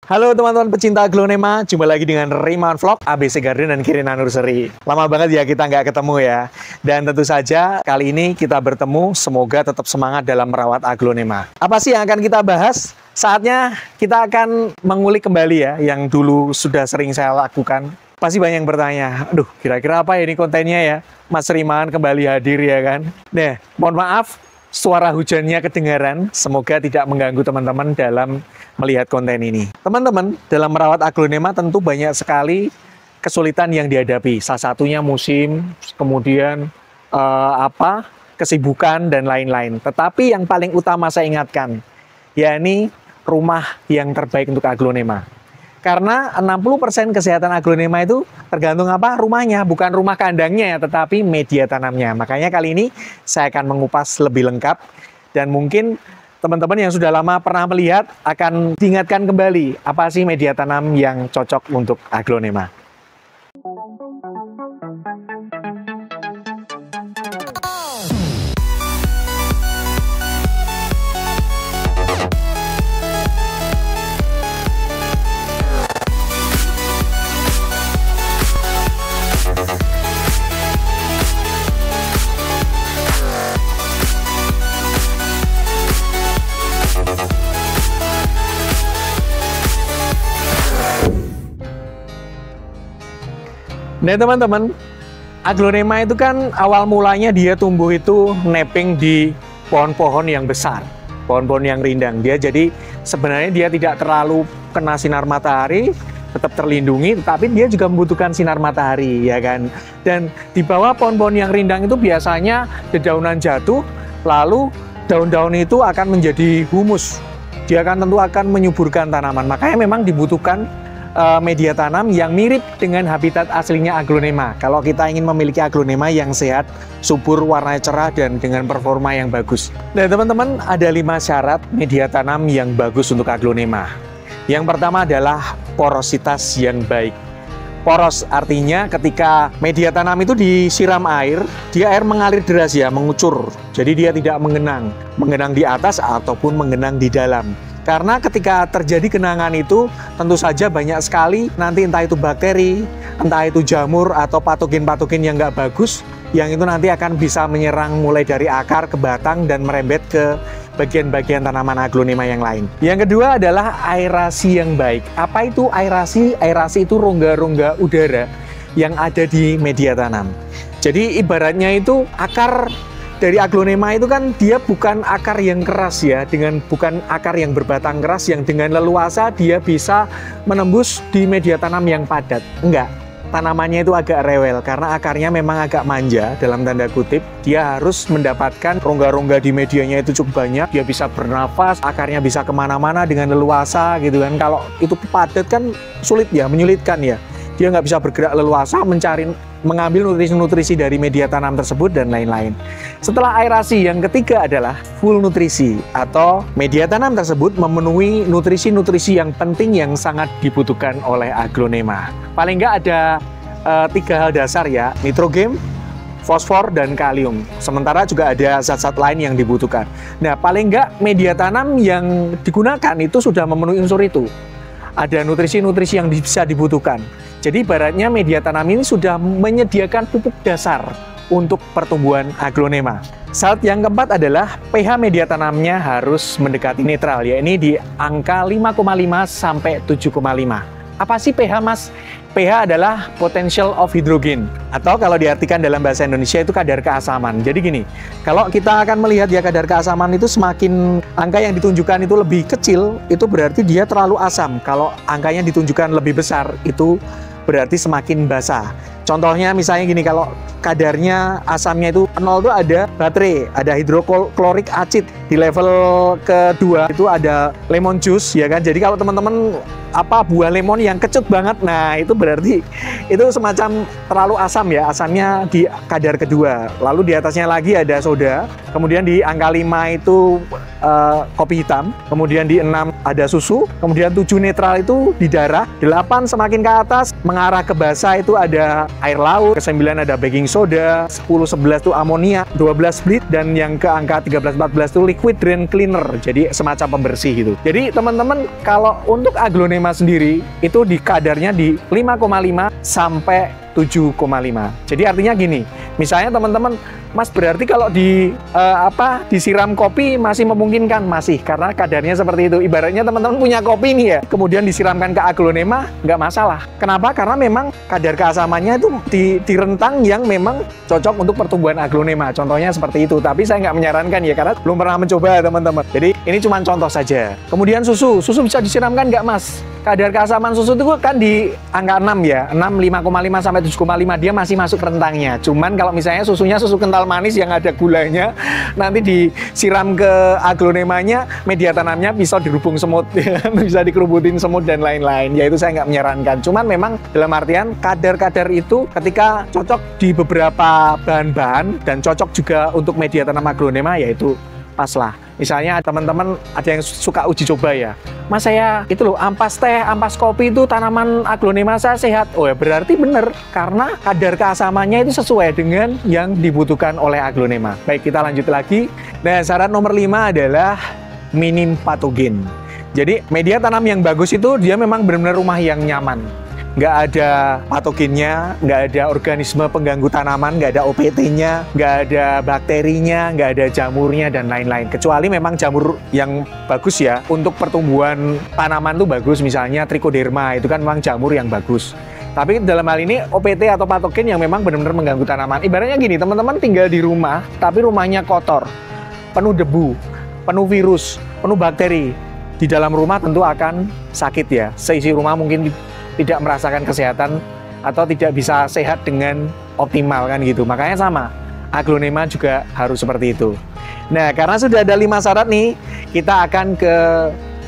Halo teman-teman pecinta aglonema, jumpa lagi dengan Rimawan Vlog, ABC Garden dan Kirina Nursery. Lama banget ya kita nggak ketemu ya. Dan tentu saja kali ini kita bertemu, semoga tetap semangat dalam merawat aglonema. Apa sih yang akan kita bahas? Saatnya kita akan mengulik kembali ya, yang dulu sudah sering saya lakukan. Pasti banyak yang bertanya, aduh kira-kira apa ya ini kontennya ya? Mas Rimawan kembali hadir ya kan? Nah, mohon maaf, suara hujannya kedengaran, semoga tidak mengganggu teman-teman dalam melihat konten ini. Teman-teman, dalam merawat aglonema tentu banyak sekali kesulitan yang dihadapi. Salah satunya musim, kemudian kesibukan dan lain-lain. Tetapi yang paling utama saya ingatkan, yakni rumah yang terbaik untuk aglonema. Karena 60% kesehatan aglonema itu tergantung rumahnya, bukan rumah kandangnya, tetapi media tanamnya. Makanya kali ini saya akan mengupas lebih lengkap dan mungkin teman-teman yang sudah lama pernah melihat akan diingatkan kembali apa sih media tanam yang cocok untuk aglonema. Nah teman-teman, aglonema itu kan awal mulanya dia tumbuh itu napping di pohon-pohon yang besar, pohon-pohon yang rindang. Jadi sebenarnya dia tidak terlalu kena sinar matahari, tetap terlindungi, tetapi dia juga membutuhkan sinar matahari, ya kan. Dan di bawah pohon-pohon yang rindang itu biasanya dedaunan jatuh, lalu daun-daun itu akan menjadi humus. Dia tentu akan menyuburkan tanaman. Makanya memang dibutuhkan media tanam yang mirip dengan habitat aslinya aglonema. Kalau kita ingin memiliki aglonema yang sehat, subur, warnanya cerah, dan dengan performa yang bagus. Nah teman-teman, ada 5 syarat media tanam yang bagus untuk aglonema. Yang pertama adalah porositas yang baik. Poros artinya ketika media tanam itu disiram air, air mengalir deras ya, mengucur. Jadi dia tidak menggenang di atas ataupun menggenang di dalam. Karena ketika terjadi genangan itu, tentu saja banyak sekali nanti entah itu bakteri, entah itu jamur atau patogen-patogen yang nggak bagus, yang itu nanti akan bisa menyerang mulai dari akar ke batang dan merembet ke bagian-bagian tanaman aglonema yang lain. Yang kedua adalah aerasi yang baik. Apa itu aerasi? Aerasi itu rongga-rongga udara yang ada di media tanam. Jadi ibaratnya itu akar dari aglonema itu kan dia bukan akar yang keras ya, bukan akar yang berbatang keras yang dengan leluasa dia bisa menembus di media tanam yang padat. Enggak, tanamannya itu agak rewel karena akarnya memang agak manja dalam tanda kutip. Dia harus mendapatkan rongga-rongga di medianya itu cukup banyak, dia bisa bernafas, akarnya bisa kemana-mana dengan leluasa gitu kan. Kalau itu padat kan sulit ya, menyulitkan ya. Dia nggak bisa bergerak leluasa mengambil nutrisi-nutrisi dari media tanam tersebut dan lain-lain. Setelah aerasi, yang ketiga adalah full nutrisi atau media tanam tersebut memenuhi nutrisi-nutrisi yang penting yang sangat dibutuhkan oleh aglonema. Paling nggak ada 3 hal dasar ya, nitrogen, fosfor, dan kalium. Sementara juga ada zat-zat lain yang dibutuhkan. Nah, paling nggak media tanam yang digunakan itu sudah memenuhi unsur itu. Ada nutrisi-nutrisi yang bisa dibutuhkan. Jadi ibaratnya media tanam ini sudah menyediakan pupuk dasar untuk pertumbuhan aglonema. Syarat yang keempat adalah pH media tanamnya harus mendekati netral, yakni di angka 5,5 sampai 7,5. Apa sih pH, Mas? pH adalah potential of hydrogen, atau kalau diartikan dalam bahasa Indonesia itu kadar keasaman. Jadi gini, kalau kita akan melihat ya kadar keasaman itu semakin angka yang ditunjukkan itu lebih kecil, itu berarti dia terlalu asam. Kalau angkanya ditunjukkan lebih besar, itu berarti semakin basah. Contohnya misalnya gini, kalau kadarnya asamnya itu 0 itu ada baterai, ada hidroklorik acid. Di level kedua itu ada lemon juice ya kan. Jadi kalau teman-teman buah lemon yang kecut banget, nah itu berarti itu semacam terlalu asam ya, asamnya di kadar kedua. Lalu di atasnya lagi ada soda, kemudian di angka 5 itu kopi hitam, kemudian di 6 ada susu, kemudian 7 netral itu di darah, 8 semakin ke atas mengarah ke basah itu ada air laut, ke-9 ada baking soda, 10-11 itu amonia, 12 bleach, dan yang ke angka 13-14 itu liquid drain cleaner, jadi semacam pembersih gitu. Jadi teman-teman kalau untuk aglonema sendiri itu di kadarnya di 5,5 sampai 7,5. Jadi artinya gini, misalnya teman-teman, Mas berarti kalau disiram kopi masih memungkinkan? Masih, karena kadarnya seperti itu. Ibaratnya teman-teman punya kopi nih ya, kemudian disiramkan ke aglonema, nggak masalah. Kenapa? Karena memang kadar keasamannya itu di rentang yang memang cocok untuk pertumbuhan aglonema. Contohnya seperti itu, tapi saya nggak menyarankan ya, karena belum pernah mencoba teman-teman. Jadi ini cuma contoh saja. Kemudian susu bisa disiramkan nggak Mas? Kadar keasaman susu itu kan di angka 6 ya, 6, 5,5 sampai 7,5, dia masih masuk rentangnya. Cuman kalau misalnya susunya susu kental manis yang ada gulanya, nanti disiram ke aglonemanya, media tanamnya bisa dirubung semut, bisa dikerubutin semut dan lain-lain. Ya itu saya nggak menyarankan. Cuman memang dalam artian kadar-kadar itu ketika cocok di beberapa bahan-bahan dan cocok juga untuk media tanam aglonema, yaitu pas lah. Misalnya teman-teman ada yang suka uji coba ya, Mas saya itu loh ampas teh, ampas kopi itu tanaman aglonema saya sehat. Oh ya berarti bener, karena kadar keasamannya itu sesuai dengan yang dibutuhkan oleh aglonema. Baik, kita lanjut lagi. Nah, syarat nomor 5 adalah minim patogen. Jadi media tanam yang bagus itu dia memang benar-benar rumah yang nyaman. Nggak ada patogennya, nggak ada organisme pengganggu tanaman, nggak ada OPT-nya, nggak ada bakterinya, nggak ada jamurnya, dan lain-lain. Kecuali memang jamur yang bagus ya, untuk pertumbuhan tanaman tuh bagus, misalnya trichoderma, itu kan memang jamur yang bagus. Tapi dalam hal ini OPT atau patogen yang memang benar-benar mengganggu tanaman. Ibaratnya gini, teman-teman tinggal di rumah, tapi rumahnya kotor, penuh debu, penuh virus, penuh bakteri. Di dalam rumah tentu akan sakit ya, seisi rumah mungkin tidak merasakan kesehatan atau tidak bisa sehat dengan optimal kan gitu. Makanya sama, aglonema juga harus seperti itu. Nah, karena sudah ada 5 syarat nih, kita akan ke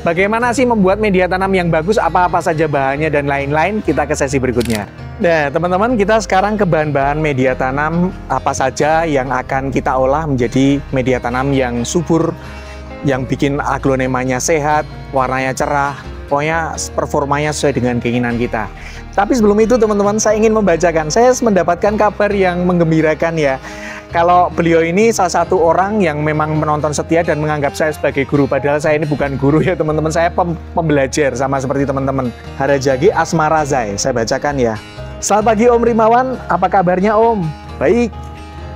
bagaimana sih membuat media tanam yang bagus, apa-apa saja bahannya dan lain-lain, kita ke sesi berikutnya. Nah, teman-teman, kita sekarang ke bahan-bahan media tanam apa saja yang akan kita olah menjadi media tanam yang subur, yang bikin aglonemanya sehat, warnanya cerah, pokoknya performanya sesuai dengan keinginan kita. Tapi sebelum itu teman-teman, saya ingin membacakan. Saya mendapatkan kabar yang menggembirakan ya. Kalau beliau ini salah satu orang yang memang menonton setia dan menganggap saya sebagai guru. Padahal saya ini bukan guru ya teman-teman. Saya pembelajar sama seperti teman-teman. Harajagi Asmarazai, saya bacakan ya. Selamat pagi Om Rimawan, apa kabarnya Om? Baik.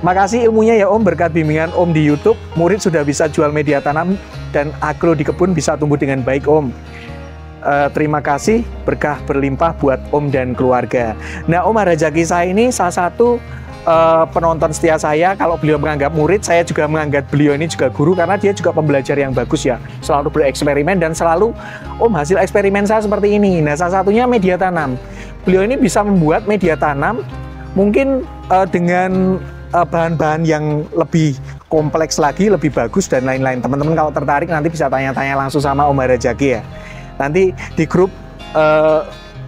Makasih ilmunya ya Om, berkat bimbingan Om di YouTube, murid sudah bisa jual media tanam dan agro di kebun bisa tumbuh dengan baik Om. Terima kasih, berkah berlimpah buat Om dan keluarga. Nah, Om Harajagi saya ini salah satu penonton setia saya. Kalau beliau menganggap murid, saya juga menganggap beliau ini juga guru, karena dia juga pembelajar yang bagus ya. Selalu bereksperimen dan selalu, Om hasil eksperimen saya seperti ini. Nah, salah satunya media tanam. Beliau ini bisa membuat media tanam mungkin dengan bahan-bahan yang lebih kompleks lagi, lebih bagus dan lain-lain. Teman-teman kalau tertarik nanti bisa tanya-tanya langsung sama Om Harajagi ya. Nanti di grup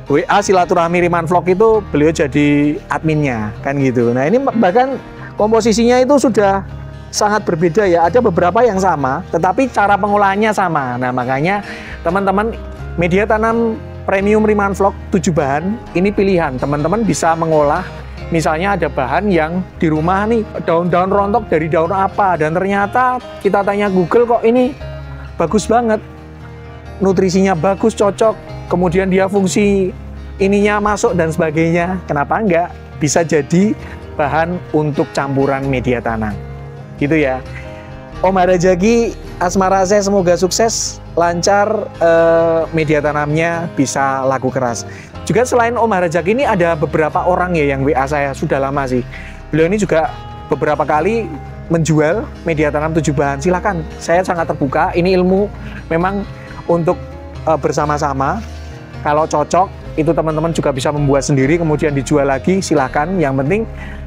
WA Silaturahmi Riman Vlog itu beliau jadi adminnya kan gitu. Nah ini bahkan komposisinya itu sudah sangat berbeda ya. Ada beberapa yang sama, tetapi cara pengolahannya sama. Nah makanya teman-teman, media tanam premium Riman Vlog 7 bahan ini pilihan. Teman-teman bisa mengolah. Misalnya ada bahan yang di rumah nih, daun-daun rontok dari daun apa, dan ternyata kita tanya Google kok ini bagus banget, nutrisinya bagus, cocok, kemudian dia fungsi ininya masuk dan sebagainya, kenapa enggak bisa jadi bahan untuk campuran media tanam gitu ya. Om Harajagi Asmarazai semoga sukses, lancar, media tanamnya bisa laku keras. Juga selain Om Harajagi ini ada beberapa orang ya yang WA saya sudah lama sih. Beliau ini juga beberapa kali menjual media tanam 7 bahan. Silakan, saya sangat terbuka. Ini ilmu memang untuk bersama-sama. Kalau cocok, itu teman-teman juga bisa membuat sendiri, kemudian dijual lagi, silakan. Yang penting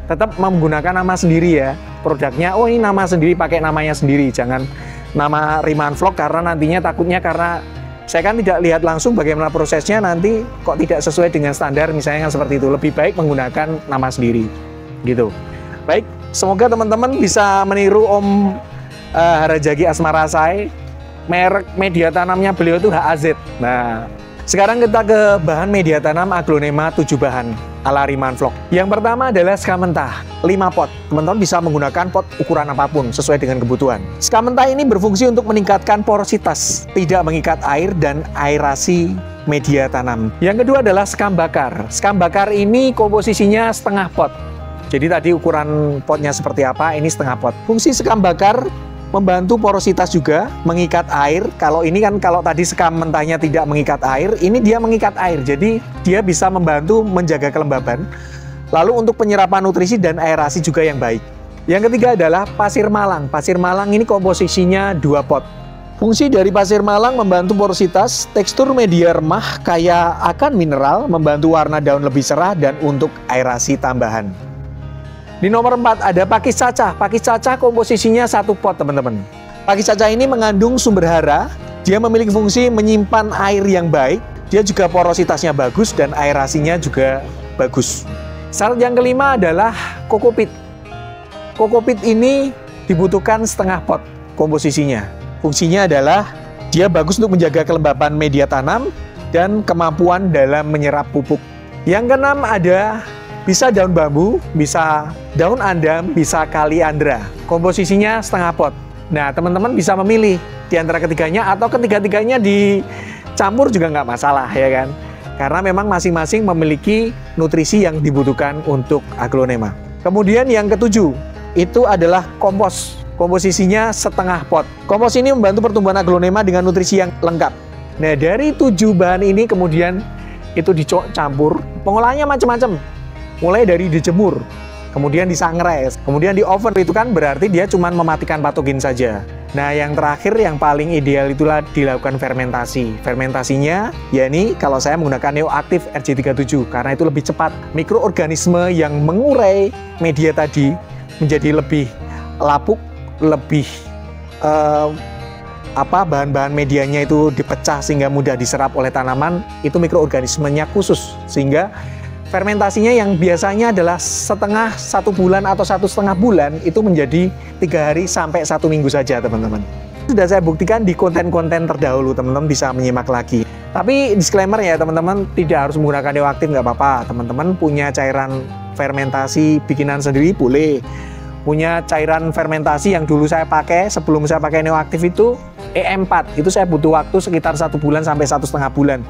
tetap menggunakan nama sendiri ya. Produknya, oh ini nama sendiri, pakai namanya sendiri. Jangan nama Riman Vlog, karena nantinya takutnya karena saya kan tidak lihat langsung bagaimana prosesnya, nanti kok tidak sesuai dengan standar misalnya kan seperti itu. Lebih baik menggunakan nama sendiri gitu. Baik, semoga teman-teman bisa meniru Om Harajagi Asmarazai. Merek media tanamnya beliau itu HAZ. Nah, Sekarang kita ke bahan media tanam aglonema 7 bahan ala Riman Vlog. Yang pertama adalah sekam mentah 5 pot. Teman-teman bisa menggunakan pot ukuran apapun sesuai dengan kebutuhan. Sekam mentah ini berfungsi untuk meningkatkan porositas, tidak mengikat air dan aerasi media tanam. Yang kedua adalah sekam bakar. Sekam bakar ini komposisinya setengah pot. Jadi tadi ukuran potnya seperti apa, ini setengah pot. Fungsi sekam bakar membantu porositas juga, mengikat air. Kalau ini kan, kalau tadi sekam mentahnya tidak mengikat air, ini dia mengikat air. Jadi dia bisa membantu menjaga kelembaban. Lalu untuk penyerapan nutrisi dan aerasi juga yang baik. Yang ketiga adalah pasir malang. Pasir malang ini komposisinya 2 pot. Fungsi dari pasir malang membantu porositas, tekstur media remah, kaya akan mineral, membantu warna daun lebih cerah, dan untuk aerasi tambahan. Di nomor 4 ada pakis cacah. Pakis cacah komposisinya 1 pot, teman-teman. Pakis cacah ini mengandung sumber hara. Dia memiliki fungsi menyimpan air yang baik. Dia juga porositasnya bagus dan aerasinya juga bagus. Syarat yang kelima adalah kokopit. Kokopit ini dibutuhkan setengah pot komposisinya. Fungsinya adalah dia bagus untuk menjaga kelembapan media tanam dan kemampuan dalam menyerap pupuk. Yang keenam ada bisa daun bambu, bisa daun andam, bisa kaliandra. Komposisinya setengah pot. Nah, teman-teman bisa memilih di antara ketiganya atau ketiga-tiganya dicampur juga nggak masalah, ya kan? Karena memang masing-masing memiliki nutrisi yang dibutuhkan untuk aglonema. Kemudian yang ketujuh, itu adalah kompos. Komposisinya setengah pot. Kompos ini membantu pertumbuhan aglonema dengan nutrisi yang lengkap. Nah, dari 7 bahan ini kemudian itu dicampur. Pengolahannya macam-macam. Mulai dari dijemur, kemudian disangrai, kemudian di oven. Itu kan berarti dia cuma mematikan patogen saja. Nah, yang terakhir yang paling ideal itulah dilakukan fermentasi. Fermentasinya, yakni kalau saya menggunakan Neoactive RJ37 karena itu lebih cepat. Mikroorganisme yang mengurai media tadi menjadi lebih lapuk, lebih bahan-bahan medianya itu dipecah sehingga mudah diserap oleh tanaman. Itu mikroorganismenya khusus sehingga fermentasinya yang biasanya adalah 1 bulan atau 1,5 bulan itu menjadi 3 hari sampai 1 minggu saja, teman-teman. Sudah saya buktikan di konten-konten terdahulu, teman-teman bisa menyimak lagi. Tapi disclaimer ya, teman-teman tidak harus menggunakan Neoactive, nggak apa-apa. Teman-teman punya cairan fermentasi bikinan sendiri boleh. Punya cairan fermentasi yang dulu saya pakai sebelum saya pakai Neoactive itu EM4. Itu saya butuh waktu sekitar 1 bulan sampai 1,5 bulan.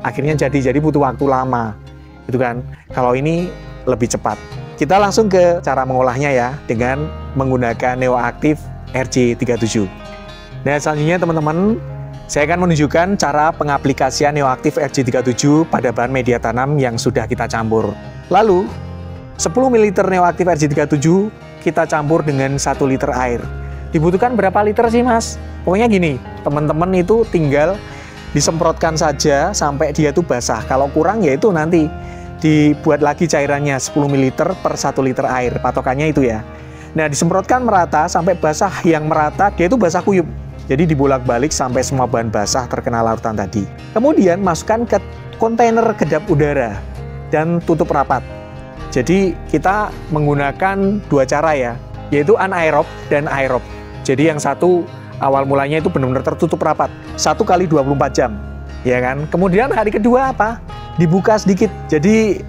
Akhirnya jadi butuh waktu lama. Itu kan, kalau ini lebih cepat. Kita langsung ke cara mengolahnya ya, dengan menggunakan Neoactive RJ37. Nah, selanjutnya teman-teman, saya akan menunjukkan cara pengaplikasian Neoactive RJ37 pada bahan media tanam yang sudah kita campur. Lalu, 10 ml Neoactive RJ37 kita campur dengan 1 liter air. Dibutuhkan berapa liter sih, Mas? Pokoknya gini, teman-teman itu tinggal disemprotkan saja sampai dia tuh basah. Kalau kurang ya itu nanti dibuat lagi cairannya 10 ml per 1 liter air, patokannya itu ya. Nah, disemprotkan merata sampai basah, yang merata dia itu basah kuyup. Jadi dibolak-balik sampai semua bahan basah terkena larutan tadi. Kemudian masukkan ke kontainer kedap udara dan tutup rapat. Jadi kita menggunakan 2 cara ya, yaitu anaerob dan aerob. Jadi yang satu awal mulanya itu benar-benar tertutup rapat 1 kali 24 jam, ya kan? Kemudian hari kedua apa? Dibuka sedikit, jadi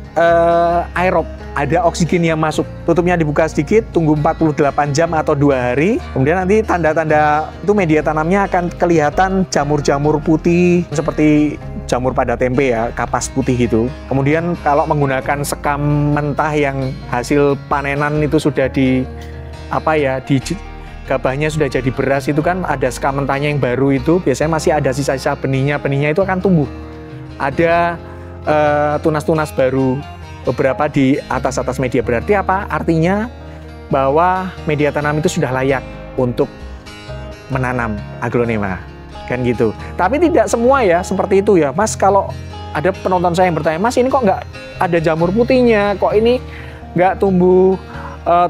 aerob, ada oksigen yang masuk. Tutupnya dibuka sedikit, tunggu 48 jam atau 2 hari. Kemudian nanti tanda-tanda itu media tanamnya akan kelihatan jamur-jamur putih seperti jamur pada tempe ya, kapas putih gitu. Kemudian kalau menggunakan sekam mentah yang hasil panenan itu sudah gabahnya sudah jadi beras, itu kan ada sekam mentahnya yang baru itu biasanya masih ada sisa-sisa benihnya itu akan tumbuh. Ada tunas-tunas baru beberapa di atas media. Berarti apa? Artinya bahwa media tanam itu sudah layak untuk menanam aglonema, kan gitu. Tapi tidak semua ya seperti itu ya, Mas. Kalau ada penonton saya yang bertanya, Mas ini kok nggak ada jamur putihnya, kok ini nggak tumbuh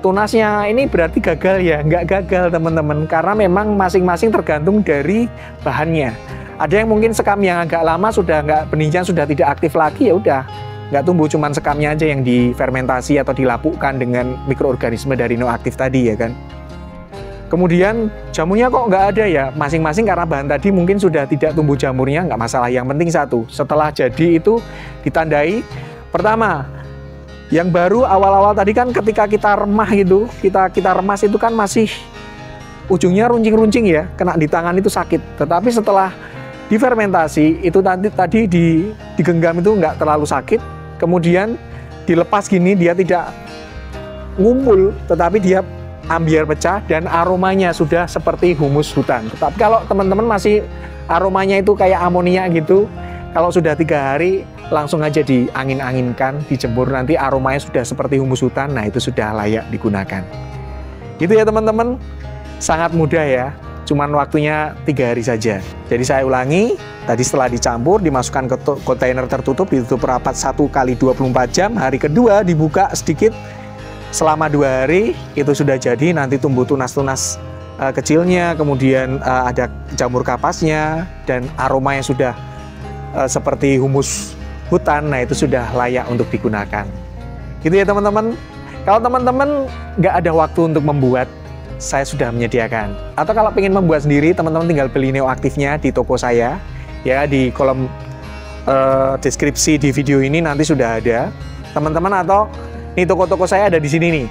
tunasnya, ini berarti gagal ya? Nggak gagal, teman-teman, karena memang masing-masing tergantung dari bahannya. Ada yang mungkin sekam yang agak lama sudah nggak, benihnya sudah tidak aktif lagi, ya udah nggak tumbuh, cuman sekamnya aja yang difermentasi atau dilapukkan dengan mikroorganisme dari Neoactive tadi, ya kan. Kemudian jamurnya kok nggak ada ya, masing-masing karena bahan tadi mungkin sudah tidak tumbuh jamurnya, nggak masalah. Yang penting satu, setelah jadi itu ditandai. Pertama, yang baru awal-awal tadi kan ketika kita remah gitu, kita remas itu kan masih ujungnya runcing-runcing ya, kena di tangan itu sakit. Tetapi setelah difermentasi itu tadi digenggam itu nggak terlalu sakit. Kemudian dilepas gini dia tidak ngumpul, tetapi dia ambiar pecah dan aromanya sudah seperti humus hutan. Tetapi kalau teman-teman masih aromanya itu kayak amonia gitu, kalau sudah 3 hari langsung aja diangin-anginkan, dijemur, nanti aromanya sudah seperti humus hutan. Nah itu sudah layak digunakan. Gitu ya teman-teman, sangat mudah ya, cuman waktunya 3 hari saja. Jadi saya ulangi, tadi setelah dicampur dimasukkan ke kontainer tertutup, ditutup rapat 1 kali 24 jam. Hari kedua dibuka sedikit selama 2 hari, itu sudah jadi. Nanti tumbuh tunas-tunas kecilnya, kemudian ada jamur kapasnya, dan aroma yang sudah seperti humus hutan. Nah itu sudah layak untuk digunakan. Gitu ya teman-teman. Kalau teman-teman nggak ada waktu untuk membuat, saya sudah menyediakan. Atau kalau ingin membuat sendiri, teman-teman tinggal beli Neoaktifnya di toko saya. Ya, di kolom deskripsi di video ini nanti sudah ada. Teman-teman, atau ini toko-toko saya ada di sini nih.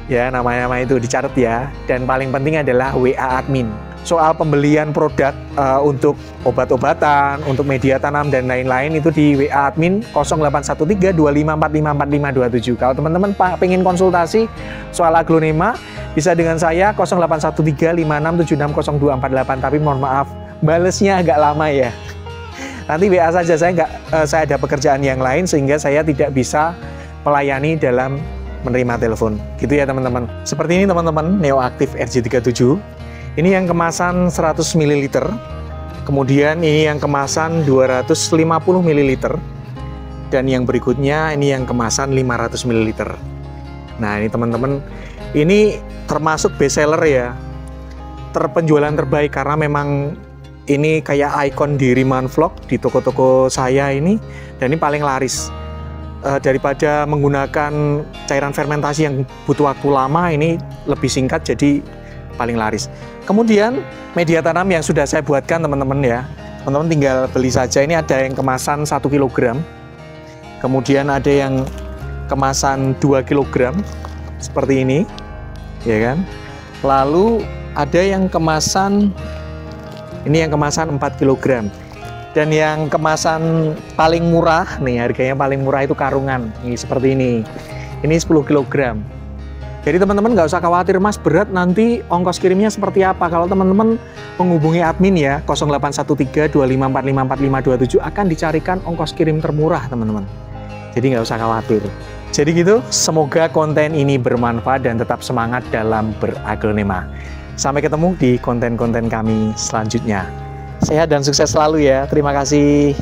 Ya, nama-nama itu dicatat ya. Dan paling penting adalah WA admin. Soal pembelian produk untuk obat-obatan, untuk media tanam dan lain-lain itu di WA admin 081325454527. Kalau teman-teman pengen konsultasi soal aglonema, bisa dengan saya 081356760248. Tapi mohon maaf, balesnya agak lama ya. Nanti WA saja, saya ada pekerjaan yang lain sehingga saya tidak bisa melayani dalam menerima telepon. Gitu ya teman-teman. Seperti ini teman-teman, Neoaktif RJ37. Ini yang kemasan 100 ml. Kemudian ini yang kemasan 250 ml. Dan yang berikutnya ini yang kemasan 500 ml. Nah, ini teman-teman, ini termasuk best seller ya. Terpenjualan terbaik karena memang ini kayak ikon di Riman Vlog, di toko-toko saya ini, dan ini paling laris. Daripada menggunakan cairan fermentasi yang butuh waktu lama, ini lebih singkat jadi paling laris. Kemudian media tanam yang sudah saya buatkan teman-teman ya, teman-teman tinggal beli saja. Ini ada yang kemasan 1 kg, kemudian ada yang kemasan 2 kg seperti ini ya kan. Lalu ada yang kemasan, ini yang kemasan 4 kg. Dan yang kemasan paling murah nih, harganya paling murah itu karungan ini seperti ini 10 kg. Jadi teman-teman nggak usah khawatir, Mas berat nanti ongkos kirimnya seperti apa. Kalau teman-teman menghubungi admin ya 081325454527 akan dicarikan ongkos kirim termurah teman-teman. Jadi nggak usah khawatir. Jadi gitu, semoga konten ini bermanfaat dan tetap semangat dalam beraglonema. Sampai ketemu di konten-konten kami selanjutnya. Sehat dan sukses selalu ya. Terima kasih.